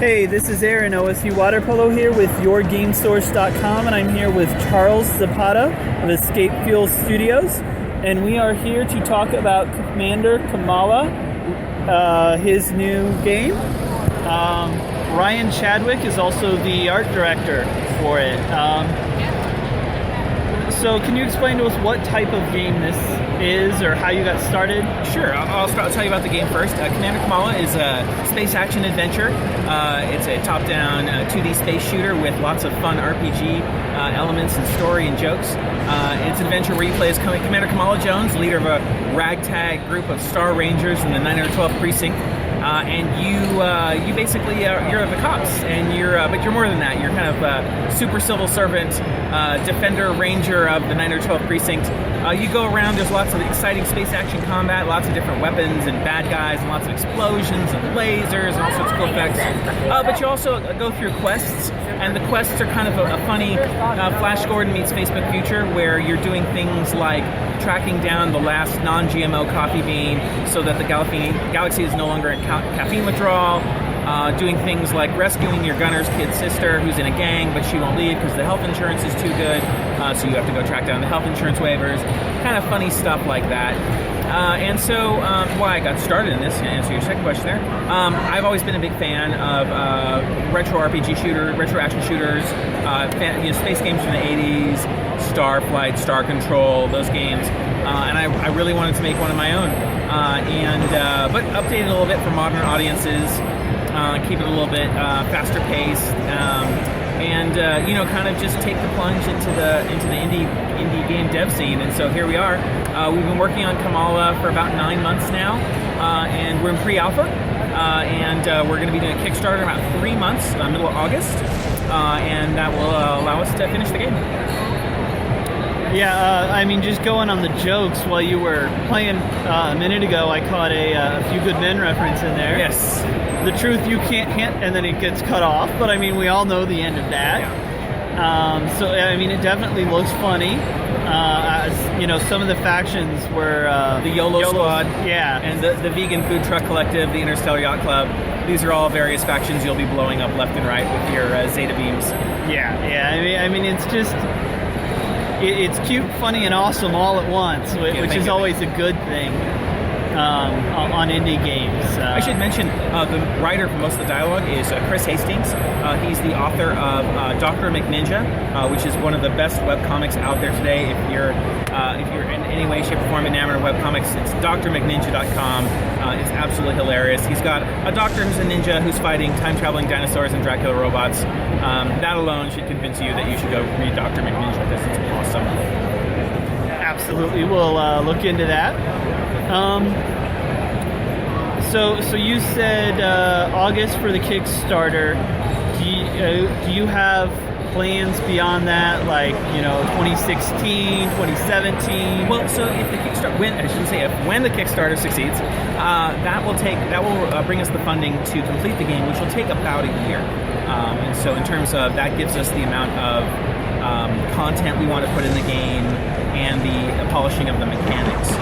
Hey, this is Aaron, OSU Water Polo here with YourGameSource.com, and I'm here with Charles Zapata of Escape Fuel Studios, and we are here to talk about Commander Kamala, his new game. Ryan Chadwick is also the art director for it. So can you explain to us what type of game this is or how you got started? Sure, I'll tell you about the game first. Commander Kamala is a space action adventure. It's a top-down 2D space shooter with lots of fun RPG elements and story and jokes. It's an adventure where you play as Commander Kamala Jones, leader of a ragtag group of Star Rangers in the 912th Precinct. And you basically you're the cops, and but you're more than that. You're kind of a super civil servant, defender, ranger of the 912th Precinct. You go around. There's lots of exciting space action combat, lots of different weapons and bad guys, and lots of explosions and lasers and all sorts of cool effects. But you also go through quests, and the quests are kind of a funny Flash Gordon meets Facebook Future, where you're doing things like tracking down the last non-GMO coffee bean so that the galaxy is no longer in caffeine withdrawal, doing things like rescuing your gunner's kid sister who's in a gang, but she won't leave because the health insurance is too good, so you have to go track down the health insurance waivers, kind of funny stuff like that. And so why I got started in this, to answer your second question there, I've always been a big fan of retro RPG retro action shooters, space games from the 80s, Starflight, Star Control, those games, and I really wanted to make one of my own, but update it a little bit for modern audiences, keep it a little bit faster paced, and kind of just take the plunge into the indie game dev scene. And so here we are. We've been working on Kamala for about 9 months now, and we're in pre-alpha, and we're going to be doing a Kickstarter in about 3 months, middle of August, and that will allow us to finish the game. Yeah, just going on the jokes while you were playing a minute ago, I caught a few good men reference in there. Yes. The truth you can't hint, and then it gets cut off, but we all know the end of that. Yeah. It definitely looks funny. Some of the factions were the YOLO Squad, yeah, and the Vegan Food Truck Collective, the Interstellar Yacht Club. These are all various factions you'll be blowing up left and right with your Zeta beams. Yeah. It's just it's cute, funny, and awesome all at once, which is always a good thing. On indie games. I should mention the writer for most of the dialogue is Chris Hastings. He's the author of Dr. McNinja, which is one of the best webcomics out there today. If you're in any way, shape, or form enamored of webcomics, it's drmcninja.com. It's absolutely hilarious. He's got a doctor who's a ninja who's fighting time-traveling dinosaurs and Dracula robots. That alone should convince you that you should go read Dr. McNinja, because it's awesome. Absolutely. We'll look into that. So you said August for the Kickstarter. Do you have plans beyond that, like 2016, 2017? Well, so if the Kickstarter, when the Kickstarter succeeds, that will bring us the funding to complete the game, which will take about a year. And so in terms of that, gives us the amount of content we want to put in the game and the polishing of the mechanics.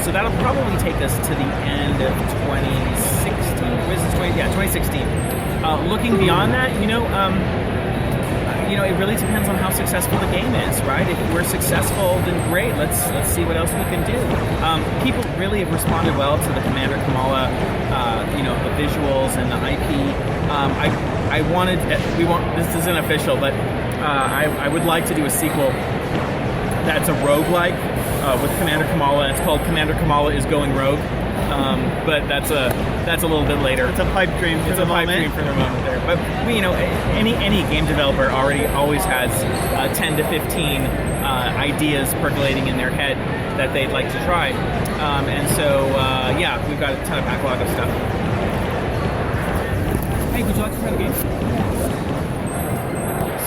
So that'll probably take us to the end of 2016. 2016. Looking beyond that, it really depends on how successful the game is, right? If we're successful, then great. Let's see what else we can do. People really have responded well to the Commander Kamala, the visuals and the IP. This isn't official, but I would like to do a sequel that's a roguelike with Commander Kamala. It's called Commander Kamala is Going Rogue, but that's a little bit later. It's a pipe dream for the moment. There. But any game developer always has 10 to 15 ideas percolating in their head that they'd like to try, and so we've got a ton of backlog of stuff. Hey, would you like to try the game?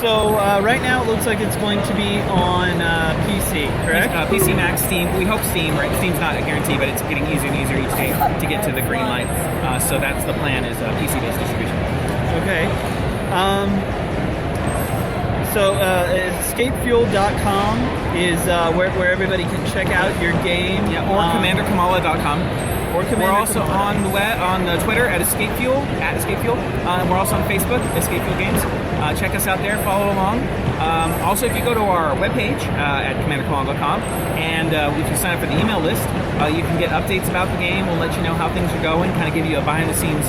So right now it looks like it's going to be on PC, correct? PC, Mac, Steam. We hope Steam, right? Steam's not a guarantee, but it's getting easier and easier each day to get to the green light. So that's the plan, is PC-based distribution. Okay. So escapefuel.com is where everybody can check out your game. Yeah, or commanderkamala.com. Or Commander We're also Kamala. on the web, on Twitter at Escape Fuel, and we're also on Facebook, Escape Fuel Games. Check us out there, follow along. Also, if you go to our webpage at commanderkamala.com, and if you sign up for the email list, you can get updates about the game. We'll let you know how things are going, kind of give you a behind-the-scenes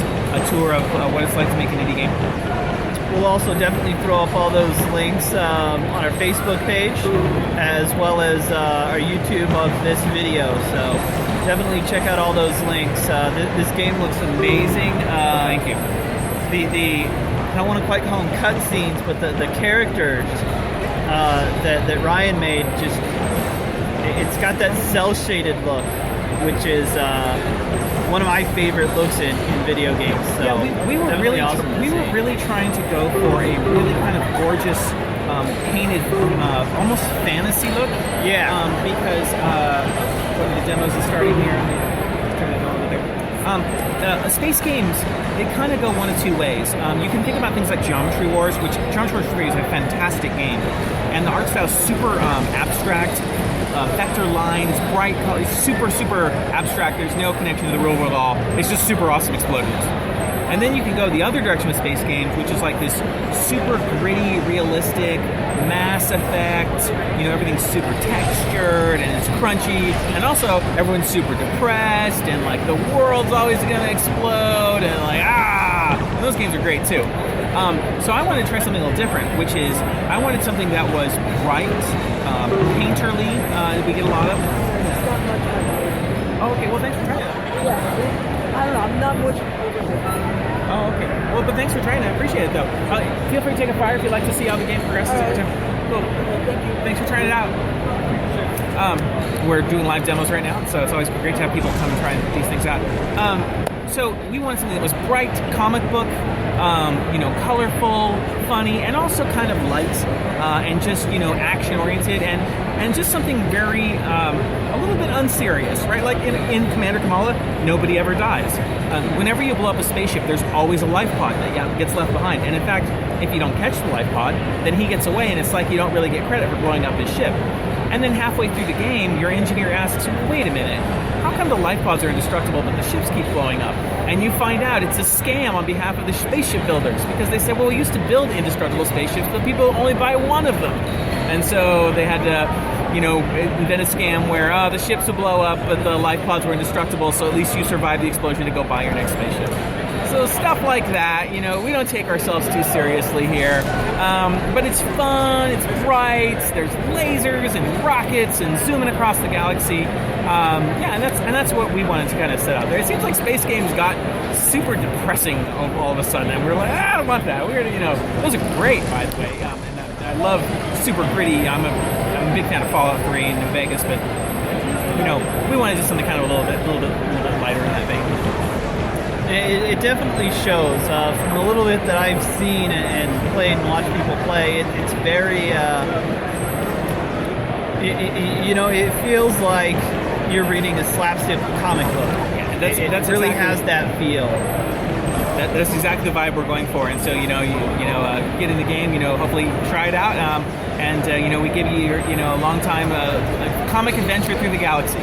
tour of what it's like to make an indie game. We'll also definitely throw up all those links on our Facebook page, as well as our YouTube of this video. So definitely check out all those links. This game looks amazing. Thank you. I don't want to quite call them cutscenes, but the characters that Ryan made, just it's got that cel-shaded look, which is one of my favorite looks in video games. So yeah, we were really awesome really trying to go for a really kind of gorgeous painted almost fantasy look. Yeah. Because one of the demos is starting here. Let's turn it on over there. Space games, they kind of go one of two ways. You can think about things like Geometry Wars, which Geometry Wars 3 is a fantastic game, and the art style is super abstract. Vector lines, bright colors, super abstract. There's no connection to the real world at all. It's just super awesome explosions. And then you can go the other direction with space games, which is like this super gritty, realistic, Mass Effect. You know, everything's super textured and it's crunchy, and also everyone's super depressed and like the world's always gonna explode and like and those games are great too. So I wanted to try something a little different, which is I wanted something that was bright, painterly. We get a lot of. Oh, okay. Well, thanks for trying it. Yeah, I don't know. I'm not much over here. Oh, okay. Well, but thanks for trying it. I appreciate it, though. Feel free to take a fire if you'd like to see how the game progresses over time. Cool. Thank you. Thanks for trying it out. We're doing live demos right now, so it's always great to have people come and try these things out. So we wanted something that was bright, comic book, colorful, funny, and also kind of light, and just, action-oriented, and just something very, a little bit unserious, right? Like in Commander Kamala, nobody ever dies. Whenever you blow up a spaceship, there's always a life pod that gets left behind. And in fact, if you don't catch the life pod, then he gets away, and it's like you don't really get credit for blowing up his ship. And then halfway through the game, your engineer asks, wait a minute, how come the life pods are indestructible but the ships keep blowing up? And you find out it's a scam on behalf of the spaceship builders, because they said, well, we used to build indestructible spaceships, but people only buy one of them. And so they had to, invent a scam where the ships will blow up, but the life pods were indestructible, so at least you survived the explosion to go buy your next spaceship. So stuff like that, we don't take ourselves too seriously here. But it's fun, it's bright, there's lasers and rockets and zooming across the galaxy. And that's what we wanted to kind of set out there. It seems like space games got super depressing all of a sudden, and we're like, I don't want that. Those are great, by the way. And I love super gritty. I'm a big fan of Fallout 3 and New Vegas, but we wanted just something kind of a little bit lighter in that vein. It definitely shows. From a little bit that I've seen and played and watched people play, it's very, it feels like you're reading a slapstick comic book. Yeah, It really has that feel. That's exactly the vibe we're going for, and so get in the game. Hopefully try it out, and we give you a long time a comic adventure through the galaxy.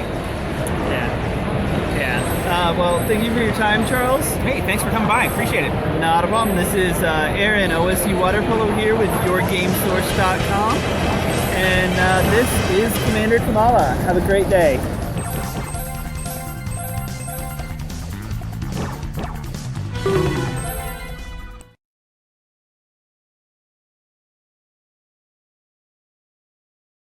Well, thank you for your time, Charles. Hey, thanks for coming by. Appreciate it. Not a problem. This is Aaron, OSU Water Polo here with YourGameSource.com, and this is Commander Kamala. Have a great day.